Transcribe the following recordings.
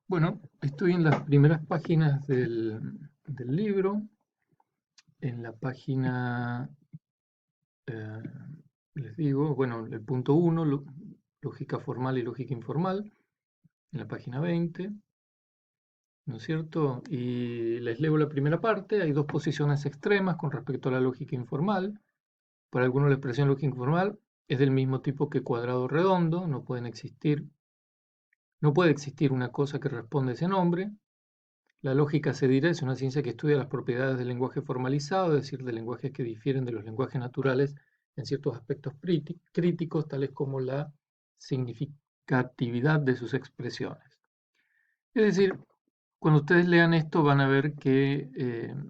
Bueno, estoy en las primeras páginas del libro, en la página, eh, les digo, bueno, el punto 1, lógica formal y lógica informal, en la página 20, ¿no es cierto? Y les leo la primera parte, hay dos posiciones extremas con respecto a la lógica informal. Para algunos la expresión lógica informal es del mismo tipo que cuadrado redondo, no puede existir una cosa que responda a ese nombre. La lógica, se dirá, es una ciencia que estudia las propiedades del lenguaje formalizado, es decir, de lenguajes que difieren de los lenguajes naturales en ciertos aspectos críticos, tales como la significatividad de sus expresiones. Es decir, cuando ustedes lean esto van a ver que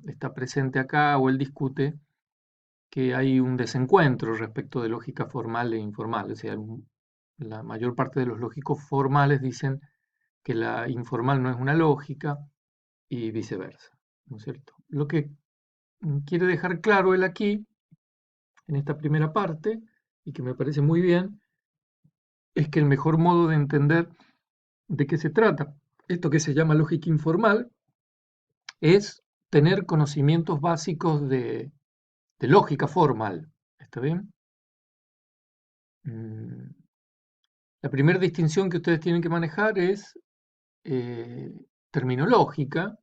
está presente acá, o él discute que hay un desencuentro respecto de lógica formal e informal. O sea, la mayor parte de los lógicos formales dicen que la informal no es una lógica, y viceversa, ¿no es cierto? Lo que quiere dejar claro él aquí, en esta primera parte, y que me parece muy bien, es que el mejor modo de entender de qué se trata esto que se llama lógica informal es tener conocimientos básicos de lógica formal. ¿Está bien? La primera distinción que ustedes tienen que manejar es terminológica,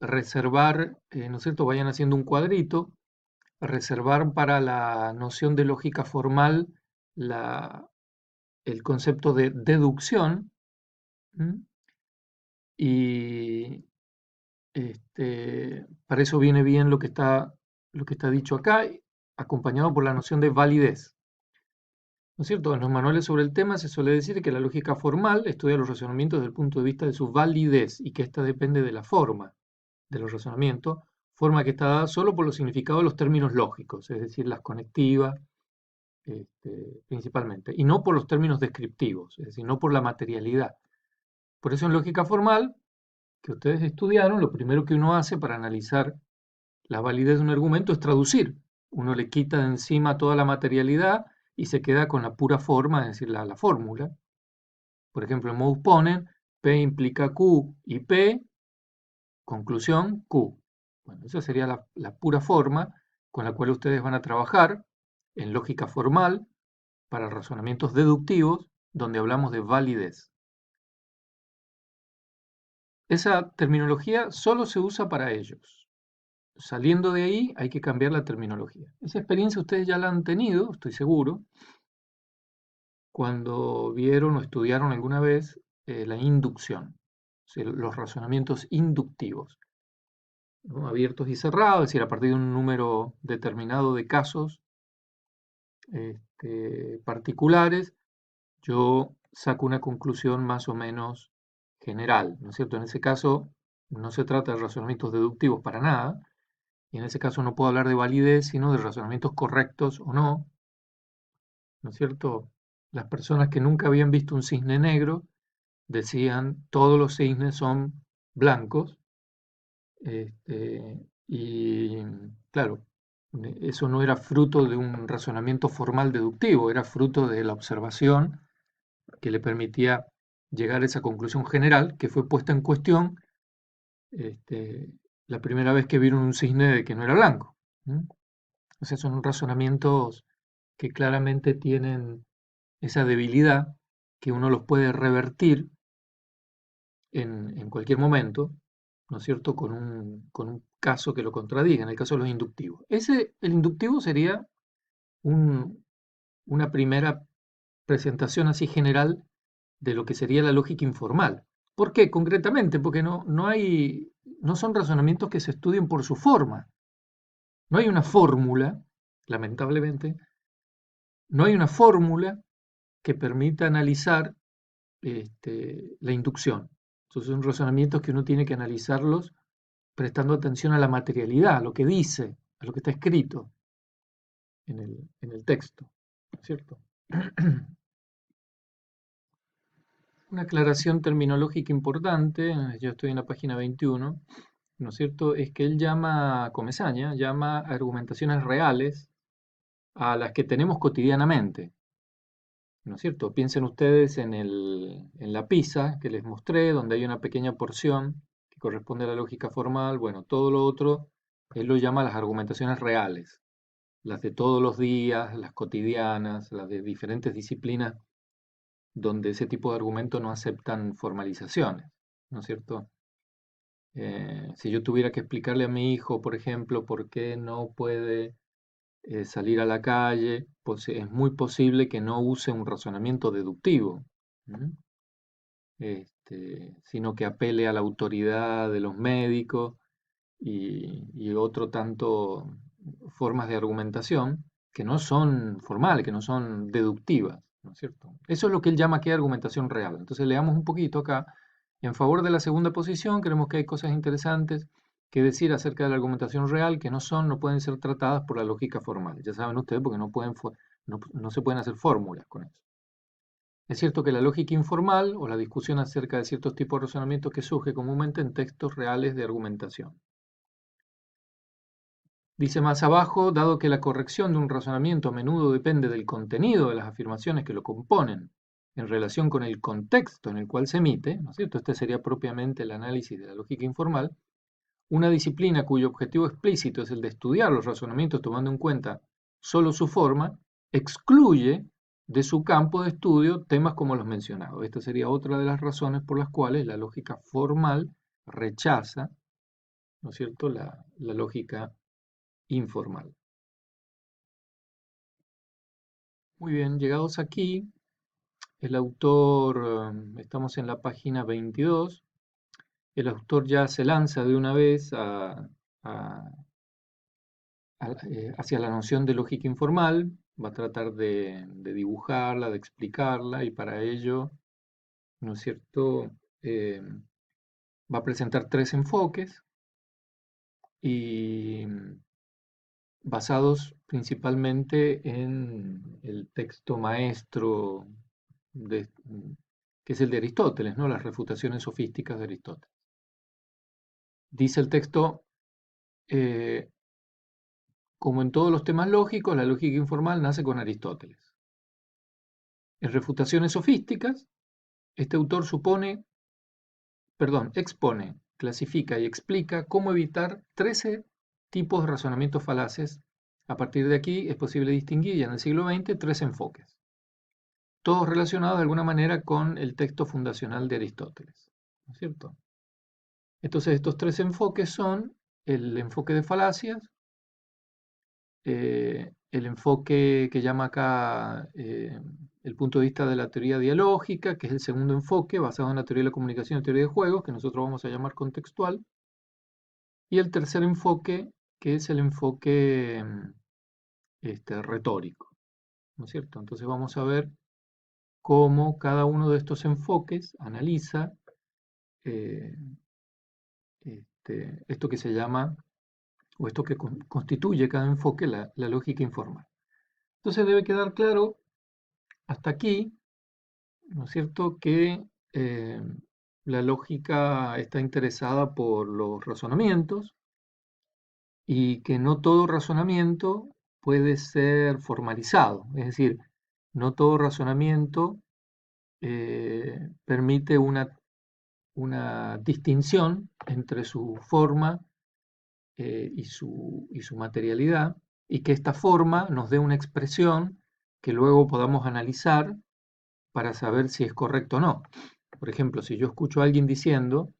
reservar, ¿no es cierto? Vayan haciendo un cuadrito, reservar para la noción de lógica formal la, el concepto de deducción. ¿M? Y para eso viene bien lo que está dicho acá, acompañado por la noción de validez. ¿No es cierto? En los manuales sobre el tema se suele decir que la lógica formal estudia los razonamientos desde el punto de vista de su validez y que ésta depende de la forma de los razonamientos, forma que está dada solo por los significados de los términos lógicos, es decir, las conectivas, principalmente, y no por los términos descriptivos, es decir, no por la materialidad. Por eso en lógica formal, que ustedes estudiaron, lo primero que uno hace para analizar la validez de un argumento es traducir. Uno le quita de encima toda la materialidad y se queda con la pura forma, es decir, la fórmula. Por ejemplo, en Moe ponen P implica Q y P, conclusión Q. Bueno, esa sería la pura forma con la cual ustedes van a trabajar en lógica formal para razonamientos deductivos, donde hablamos de validez. Esa terminología solo se usa para ellos. Saliendo de ahí hay que cambiar la terminología. Esa experiencia ustedes ya la han tenido, estoy seguro, cuando vieron o estudiaron alguna vez la inducción, o sea, los razonamientos inductivos, ¿no? Abiertos y cerrados, es decir, a partir de un número determinado de casos particulares, yo saco una conclusión más o menos general, ¿no es cierto? En ese caso no se trata de razonamientos deductivos para nada, y en ese caso no puedo hablar de validez, sino de razonamientos correctos o no, ¿no es cierto? Las personas que nunca habían visto un cisne negro decían todos los cisnes son blancos, y claro, eso no era fruto de un razonamiento formal deductivo, era fruto de la observación que le permitía llegar a esa conclusión general que fue puesta en cuestión este, la primera vez que vieron un cisne de que no era blanco. O sea, son razonamientos que claramente tienen esa debilidad, que uno los puede revertir en cualquier momento, ¿no es cierto?, con un caso que lo contradiga, en el caso de los inductivos. El inductivo sería un- una primera presentación así general de lo que sería la lógica informal. ¿Por qué? Concretamente, porque no son razonamientos que se estudien por su forma. No hay una fórmula, lamentablemente, no hay una fórmula que permita analizar la inducción. Entonces son razonamientos que uno tiene que analizarlos prestando atención a la materialidad, a lo que dice, a lo que está escrito en el texto, ¿cierto? Una aclaración terminológica importante, yo estoy en la página 21, ¿no es cierto? Es que él llama, Comesaña, llama argumentaciones reales a las que tenemos cotidianamente. ¿no es cierto? Piensen ustedes en la pizza que les mostré, donde hay una pequeña porción que corresponde a la lógica formal. Bueno, todo lo otro, él lo llama las argumentaciones reales, las de todos los días, las cotidianas, las de diferentes disciplinas, donde ese tipo de argumentos no aceptan formalizaciones, ¿no es cierto? Si yo tuviera que explicarle a mi hijo, por ejemplo, por qué no puede salir a la calle, pues es muy posible que no use un razonamiento deductivo, ¿m? Sino que apele a la autoridad de los médicos y otro tanto formas de argumentación que no son formales, que no son deductivas, ¿no es cierto? Eso es lo que él llama aquí argumentación real. Entonces leamos un poquito acá. En favor de la segunda posición, creemos que hay cosas interesantes que decir acerca de la argumentación real que no pueden ser tratadas por la lógica formal. Ya saben ustedes, porque no se pueden hacer fórmulas con eso. Es cierto que la lógica informal o la discusión acerca de ciertos tipos de razonamientos que surge comúnmente en textos reales de argumentación. Dice más abajo, dado que la corrección de un razonamiento a menudo depende del contenido de las afirmaciones que lo componen en relación con el contexto en el cual se emite, ¿no es cierto? Este sería propiamente el análisis de la lógica informal. Una disciplina cuyo objetivo explícito es el de estudiar los razonamientos tomando en cuenta solo su forma, excluye de su campo de estudio temas como los mencionados. Esta sería otra de las razones por las cuales la lógica formal rechaza, ¿no es cierto?, la lógica informal. Muy bien, llegados aquí, el autor, estamos en la página 22, el autor ya se lanza de una vez a- hacia la noción de lógica informal, va a tratar de dibujarla, de explicarla, y para ello, ¿no es cierto?, va a presentar tres enfoques y basados principalmente en el texto maestro de- que es el de Aristóteles, ¿no? Las refutaciones sofísticas de Aristóteles. Dice el texto, eh, como en todos los temas lógicos, la lógica informal nace con Aristóteles. En refutaciones sofísticas, este autor expone, clasifica y explica cómo evitar 13 tipos de razonamientos falaces. A partir de aquí es posible distinguir ya en el siglo XX tres enfoques, todos relacionados de alguna manera con el texto fundacional de Aristóteles, ¿no es cierto? Entonces estos tres enfoques son el enfoque de falacias, el enfoque que llama acá el punto de vista de la teoría dialógica, que es el segundo enfoque basado en la teoría de la comunicación y teoría de juegos, que nosotros vamos a llamar contextual, y el tercer enfoque, que es el enfoque retórico, ¿no es cierto? Entonces vamos a ver cómo cada uno de estos enfoques analiza eh, esto que se llama, o esto que constituye cada enfoque, la lógica informal. Entonces debe quedar claro hasta aquí, ¿no es cierto?, que eh, la lógica está interesada por los razonamientos y que no todo razonamiento puede ser formalizado, es decir, no todo razonamiento permite una distinción entre su forma y su materialidad, y que esta forma nos dé una expresión que luego podamos analizar para saber si es correcto o no. Por ejemplo, si yo escucho a alguien diciendo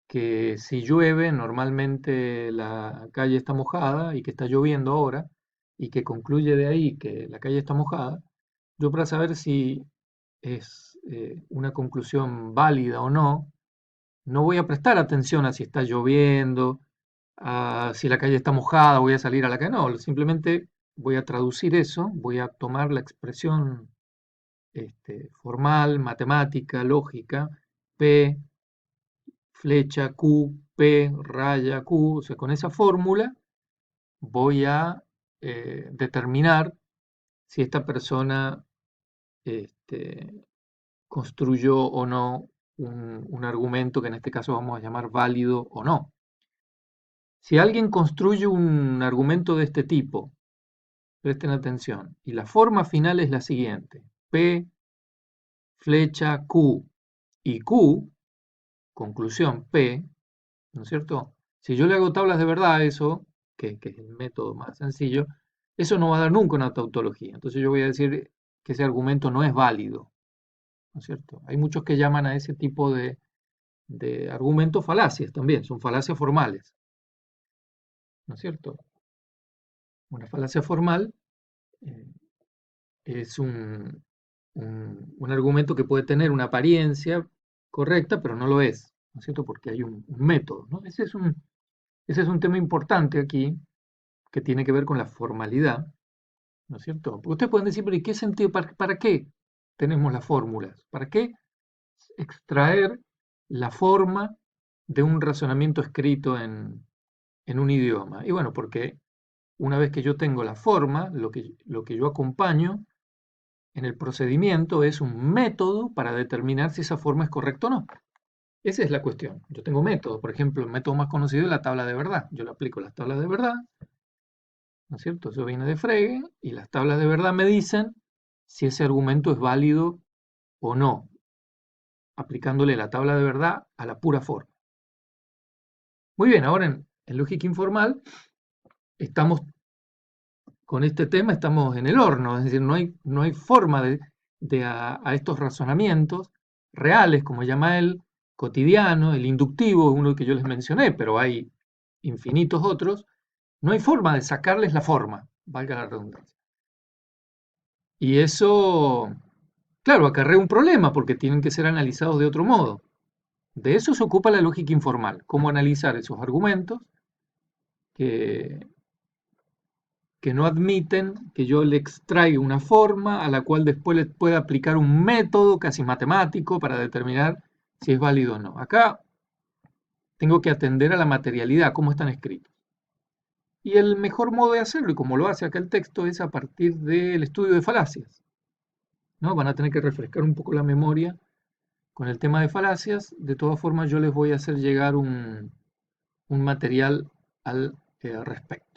que si llueve, normalmente la calle está mojada y que está lloviendo ahora, y que concluye de ahí que la calle está mojada, yo para saber si es una conclusión válida o no, no voy a prestar atención a si está lloviendo, a si la calle está mojada, voy a salir a la calle, no, simplemente voy a traducir eso, voy a tomar la expresión formal, matemática, lógica, P, flecha, Q, P, raya, Q, o sea, con esa fórmula voy a determinar si esta persona este, construyó o no un argumento que en este caso vamos a llamar válido o no. Si alguien construye un argumento de este tipo, presten atención, y la forma final es la siguiente: P flecha Q y Q, conclusión P, ¿no es cierto? Si yo le hago tablas de verdad a eso, que es el método más sencillo, eso no va a dar nunca una tautología. Entonces yo voy a decir que ese argumento no es válido, ¿no es cierto? Hay muchos que llaman a ese tipo de argumentos falacias también, son falacias formales, ¿no es cierto? Una falacia formal eh, es un argumento que puede tener una apariencia correcta, pero no lo es, ¿no es cierto? Porque hay un método, ¿no? Ese es un tema importante aquí que tiene que ver con la formalidad, ¿no es cierto? Porque ustedes pueden decir, pero ¿y qué sentido? ¿Para qué tenemos las fórmulas? ¿Para qué extraer la forma de un razonamiento escrito en un idioma? Y bueno, porque una vez que yo tengo la forma, lo que yo acompaño en el procedimiento es un método para determinar si esa forma es correcta o no. Esa es la cuestión. Yo tengo métodos, por ejemplo, el método más conocido es la tabla de verdad. Yo le aplico las tablas de verdad, ¿no es cierto? Eso viene de Frege y las tablas de verdad me dicen si ese argumento es válido o no, aplicándole la tabla de verdad a la pura forma. Muy bien, ahora en lógica informal estamos con este tema, estamos en el horno, es decir, no hay forma de a estos razonamientos reales, como llama él, cotidiano, el inductivo, uno que yo les mencioné, pero hay infinitos otros, no hay forma de sacarles la forma, valga la redundancia. Y eso, claro, acarrea un problema porque tienen que ser analizados de otro modo. De eso se ocupa la lógica informal, cómo analizar esos argumentos que, que no admiten que yo le extraiga una forma a la cual después le pueda aplicar un método casi matemático para determinar si es válido o no. Acá tengo que atender a la materialidad, cómo están escritos. Y el mejor modo de hacerlo, y como lo hace acá el texto, es a partir del estudio de falacias, ¿no? Van a tener que refrescar un poco la memoria con el tema de falacias. De todas formas, yo les voy a hacer llegar un material al respecto.